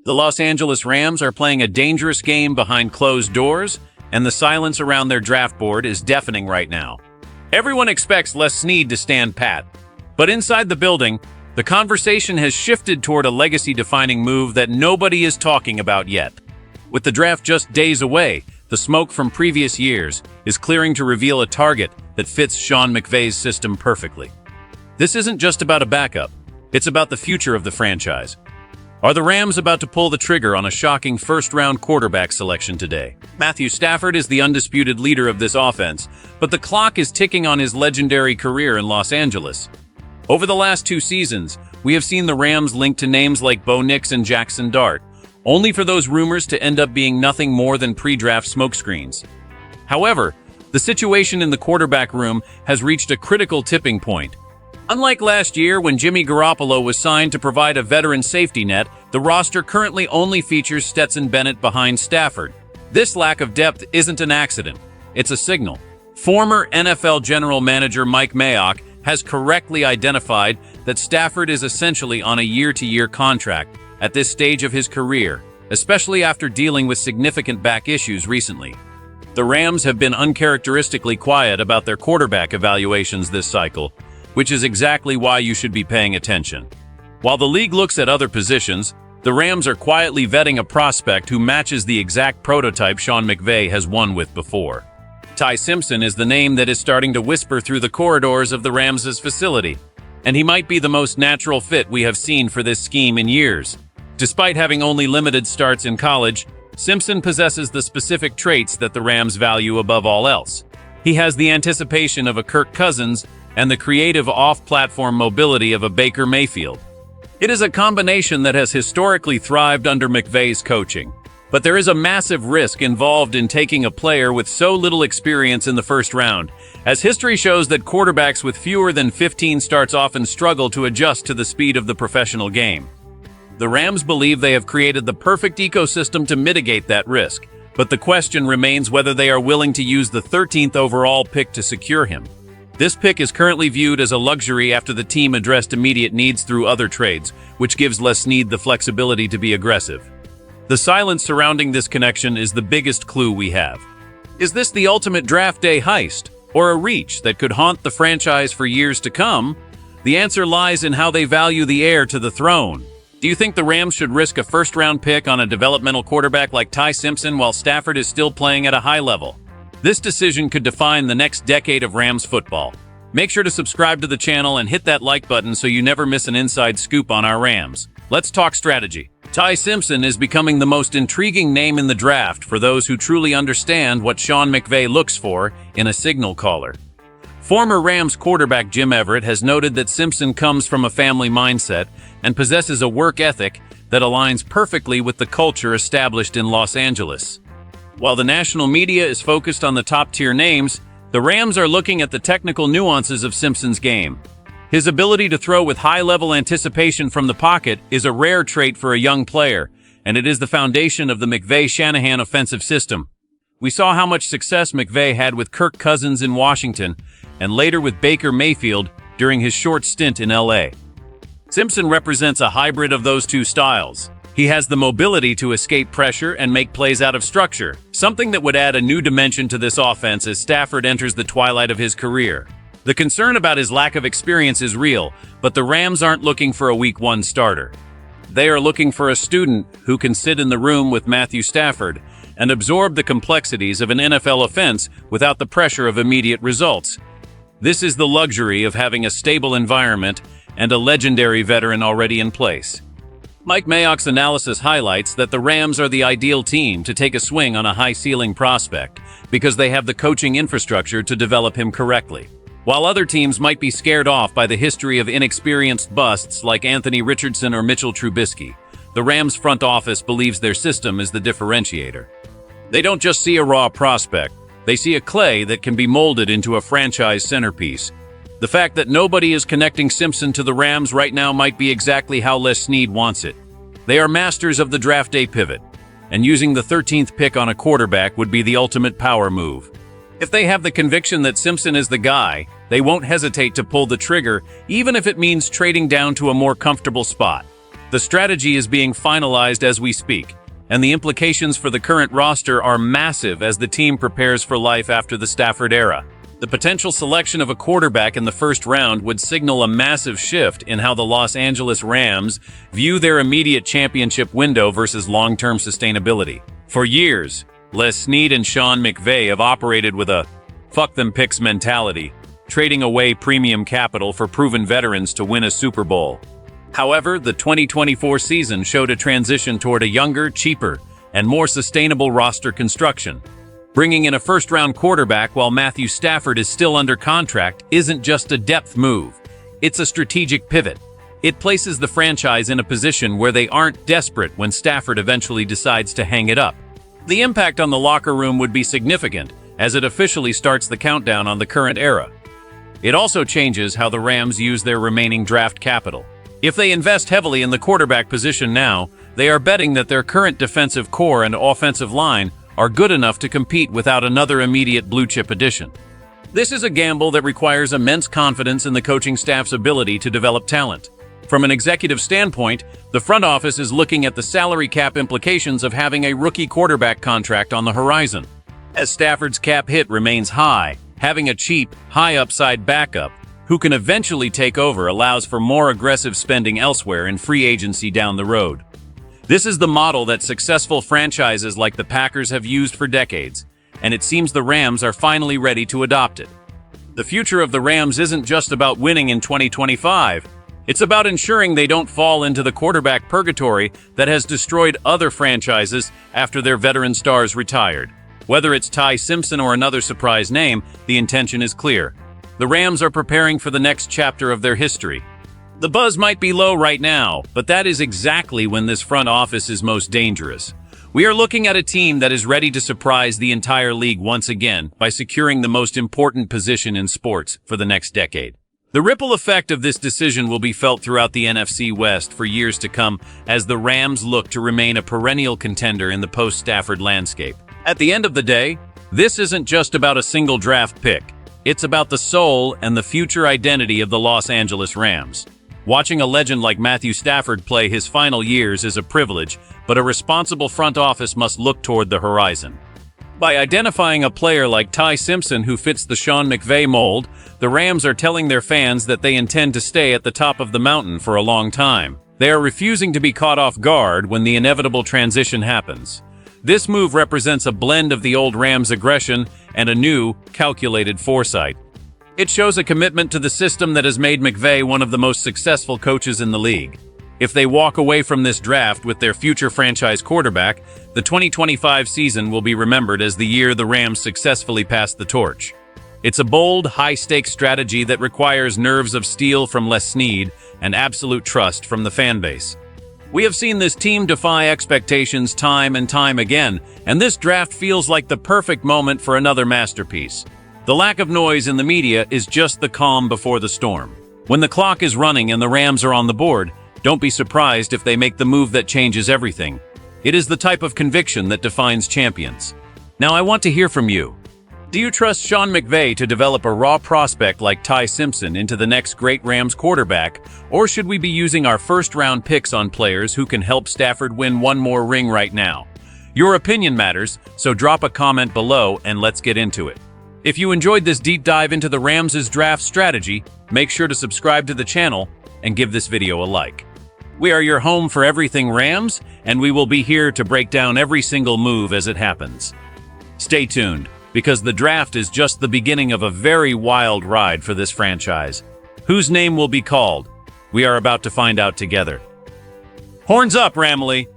The Los Angeles Rams are playing a dangerous game behind closed doors, and the silence around their draft board is deafening right now. Everyone expects Les Snead to stand pat, but inside the building, the conversation has shifted toward a legacy-defining move that nobody is talking about yet. With the draft just days away, the smoke from previous years is clearing to reveal a target that fits Sean McVay's system perfectly. This isn't just about a backup, it's about the future of the franchise. Are the Rams about to pull the trigger on a shocking first-round quarterback selection today? Matthew Stafford is the undisputed leader of this offense, but the clock is ticking on his legendary career in Los Angeles. Over the last 2 seasons, we have seen the Rams linked to names like Bo Nix and Jackson Dart, only for those rumors to end up being nothing more than pre-draft smokescreens. However, the situation in the quarterback room has reached a critical tipping point. Unlike last year when Jimmy Garoppolo was signed to provide a veteran safety net, the roster currently only features Stetson Bennett behind Stafford. This lack of depth isn't an accident, it's a signal. Former NFL General Manager Mike Mayock has correctly identified that Stafford is essentially on a year-to-year contract at this stage of his career, especially after dealing with significant back issues recently. The Rams have been uncharacteristically quiet about their quarterback evaluations this cycle, which is exactly why you should be paying attention. While the league looks at other positions, the Rams are quietly vetting a prospect who matches the exact prototype Sean McVay has won with before. Ty Simpson is the name that is starting to whisper through the corridors of the Rams' facility, and he might be the most natural fit we have seen for this scheme in years. Despite having only limited starts in college, Simpson possesses the specific traits that the Rams value above all else. He has the anticipation of a Kirk Cousins and the creative off-platform mobility of a Baker Mayfield. It is a combination that has historically thrived under McVay's coaching. But there is a massive risk involved in taking a player with so little experience in the first round, as history shows that quarterbacks with fewer than 15 starts often struggle to adjust to the speed of the professional game. The Rams believe they have created the perfect ecosystem to mitigate that risk, but the question remains whether they are willing to use the 13th overall pick to secure him. This pick is currently viewed as a luxury after the team addressed immediate needs through other trades, which gives Les Snead the flexibility to be aggressive. The silence surrounding this connection is the biggest clue we have. Is this the ultimate draft day heist, or a reach that could haunt the franchise for years to come? The answer lies in how they value the heir to the throne. Do you think the Rams should risk a first-round pick on a developmental quarterback like Ty Simpson while Stafford is still playing at a high level? This decision could define the next decade of Rams football. Make sure to subscribe to the channel and hit that like button so you never miss an inside scoop on our Rams. Let's talk strategy. Ty Simpson is becoming the most intriguing name in the draft for those who truly understand what Sean McVay looks for in a signal caller. Former Rams quarterback Jim Everett has noted that Simpson comes from a family mindset and possesses a work ethic that aligns perfectly with the culture established in Los Angeles. While the national media is focused on the top-tier names, the Rams are looking at the technical nuances of Simpson's game. His ability to throw with high-level anticipation from the pocket is a rare trait for a young player, and it is the foundation of the McVay-Shanahan offensive system. We saw how much success McVay had with Kirk Cousins in Washington, and later with Baker Mayfield during his short stint in LA. Simpson represents a hybrid of those two styles. He has the mobility to escape pressure and make plays out of structure, something that would add a new dimension to this offense as Stafford enters the twilight of his career. The concern about his lack of experience is real, but the Rams aren't looking for a Week 1 starter. They are looking for a student who can sit in the room with Matthew Stafford and absorb the complexities of an NFL offense without the pressure of immediate results. This is the luxury of having a stable environment and a legendary veteran already in place. Mike Mayock's analysis highlights that the Rams are the ideal team to take a swing on a high-ceiling prospect because they have the coaching infrastructure to develop him correctly. While other teams might be scared off by the history of inexperienced busts like Anthony Richardson or Mitchell Trubisky, the Rams front office believes their system is the differentiator. They don't just see a raw prospect, they see a clay that can be molded into a franchise centerpiece. The fact that nobody is connecting Simpson to the Rams right now might be exactly how Les Snead wants it. They are masters of the draft day pivot, and using the 13th pick on a quarterback would be the ultimate power move. If they have the conviction that Simpson is the guy, they won't hesitate to pull the trigger, even if it means trading down to a more comfortable spot. The strategy is being finalized as we speak, and the implications for the current roster are massive as the team prepares for life after the Stafford era. The potential selection of a quarterback in the first round would signal a massive shift in how the Los Angeles Rams view their immediate championship window versus long-term sustainability. For years, Les Snead and Sean McVay have operated with a fuck-them-picks mentality, trading away premium capital for proven veterans to win a Super Bowl. However, the 2024 season showed a transition toward a younger, cheaper, and more sustainable roster construction. Bringing in a first-round quarterback while Matthew Stafford is still under contract isn't just a depth move. It's a strategic pivot. It places the franchise in a position where they aren't desperate when Stafford eventually decides to hang it up. The impact on the locker room would be significant, as it officially starts the countdown on the current era. It also changes how the Rams use their remaining draft capital. If they invest heavily in the quarterback position now, they are betting that their current defensive core and offensive line are good enough to compete without another immediate blue-chip addition. This is a gamble that requires immense confidence in the coaching staff's ability to develop talent. From an executive standpoint, the front office is looking at the salary cap implications of having a rookie quarterback contract on the horizon. As Stafford's cap hit remains high, having a cheap, high-upside backup who can eventually take over allows for more aggressive spending elsewhere in free agency down the road. This is the model that successful franchises like the Packers have used for decades, and it seems the Rams are finally ready to adopt it. The future of the Rams isn't just about winning in 2025. It's about ensuring they don't fall into the quarterback purgatory that has destroyed other franchises after their veteran stars retired. Whether it's Ty Simpson or another surprise name, the intention is clear. The Rams are preparing for the next chapter of their history. The buzz might be low right now, but that is exactly when this front office is most dangerous. We are looking at a team that is ready to surprise the entire league once again by securing the most important position in sports for the next decade. The ripple effect of this decision will be felt throughout the NFC West for years to come as the Rams look to remain a perennial contender in the post-Stafford landscape. At the end of the day, this isn't just about a single draft pick. It's about the soul and the future identity of the Los Angeles Rams. Watching a legend like Matthew Stafford play his final years is a privilege, but a responsible front office must look toward the horizon. By identifying a player like Ty Simpson who fits the Sean McVay mold, the Rams are telling their fans that they intend to stay at the top of the mountain for a long time. They are refusing to be caught off guard when the inevitable transition happens. This move represents a blend of the old Rams' aggression and a new, calculated foresight. It shows a commitment to the system that has made McVay one of the most successful coaches in the league. If they walk away from this draft with their future franchise quarterback, the 2025 season will be remembered as the year the Rams successfully passed the torch. It's a bold, high-stakes strategy that requires nerves of steel from Les Snead and absolute trust from the fan base. We have seen this team defy expectations time and time again, and this draft feels like the perfect moment for another masterpiece. The lack of noise in the media is just the calm before the storm. When the clock is running and the Rams are on the board, don't be surprised if they make the move that changes everything. It is the type of conviction that defines champions. Now I want to hear from you. Do you trust Sean McVay to develop a raw prospect like Ty Simpson into the next great Rams quarterback, or should we be using our first-round picks on players who can help Stafford win one more ring right now? Your opinion matters, so drop a comment below and let's get into it. If you enjoyed this deep dive into the Rams' draft strategy, make sure to subscribe to the channel and give this video a like. We are your home for everything Rams, and we will be here to break down every single move as it happens. Stay tuned, because the draft is just the beginning of a very wild ride for this franchise. Whose name will be called? We are about to find out together. Horns up, Ramley!